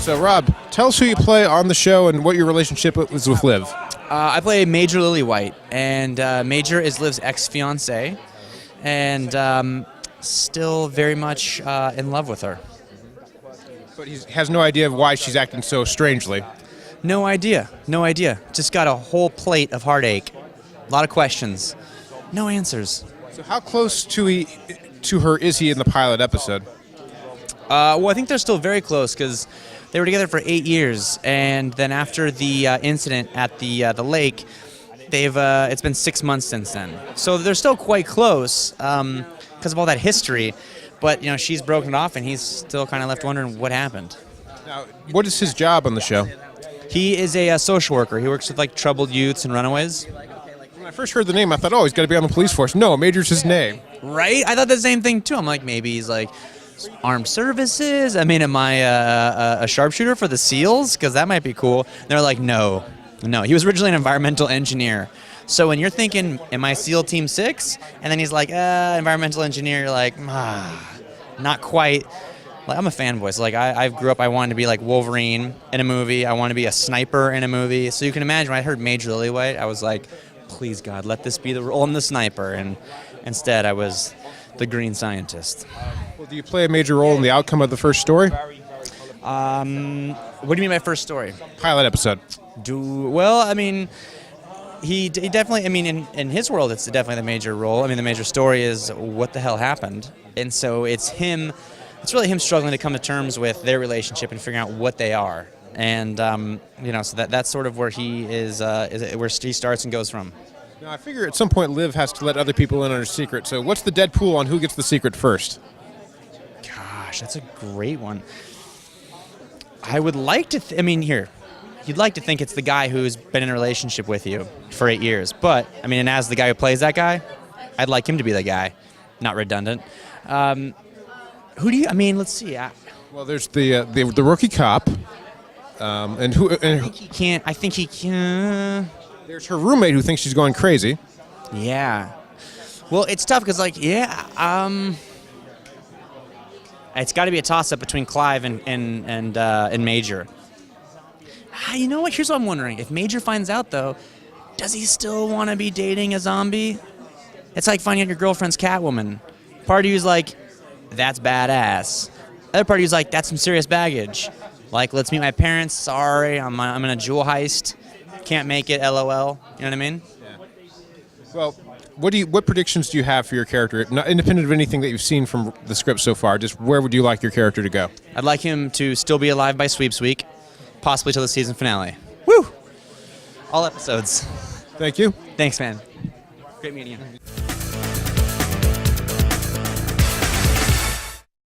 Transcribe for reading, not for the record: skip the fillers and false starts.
So, Rob, tell us who you play on the show and what your relationship was with Liv. I play Major Lily White, and Major is Liv's ex-fiancé, and still very much in love with her. But he has no idea of why she's acting so strangely. No idea. Just got a whole plate of heartache. A lot of questions. No answers. So how close to her is he in the pilot episode? Well, I think they're still very close because they were together for 8 years, and then after the incident at the lake, it's been 6 months since then. So they're still quite close because of all that history. But she's broken it off, and he's still kind of left wondering what happened. Now, what is his job on the show? He is a social worker. He works with troubled youths and runaways. When I first heard the name, I thought, he's got to be on the police force. No, Major's his name. Right? I thought the same thing too. I'm like, maybe he's armed services. I mean, am I a sharpshooter for the SEALs? Because that might be cool. And they're like, no. He was originally an environmental engineer. So when you're thinking, am I SEAL Team 6? And then he's like, environmental engineer. You're like, not quite. I'm a fanboy. So I grew up, I wanted to be like Wolverine in a movie. I wanted to be a sniper in a movie. So you can imagine when I heard Major Lily White, I was like, please God, let this be the role. I'm the sniper. And instead I was the green scientist. Well, do you play a major role in the outcome of the first story? What do you mean by first story? Pilot episode. He definitely, in his world, it's definitely the major role. The major story is what the hell happened. And so it's really him struggling to come to terms with their relationship and figuring out what they are. And, so that's sort of where he is where he starts and goes from. Now, I figure at some point Liv has to let other people in on her secret. So what's the Deadpool on who gets the secret first? Gosh, that's a great one. I would like to, you'd like to think it's the guy who's been in a relationship with you for 8 years. But, and as the guy who plays that guy, I'd like him to be the guy. Not redundant. Who do you, let's see. Well, there's the rookie cop. And who? I think he can. There's her roommate who thinks she's going crazy. Yeah. Well, it's tough because, it's got to be a toss-up between Clive and Major. You know what? Here's what I'm wondering. If Major finds out, though, does he still want to be dating a zombie? It's like finding out your girlfriend's Catwoman. Part of you's like, that's badass. Other part of you's like, that's some serious baggage. Let's meet my parents. Sorry, I'm in a jewel heist. Can't make it, LOL. You know what I mean? Yeah. Well, what predictions do you have for your character, not independent of anything that you've seen from the script so far? Just where would you like your character to go? I'd like him to still be alive by sweeps week, possibly till the season finale. Woo! All episodes. Thank you. Thanks, man. Great meeting you.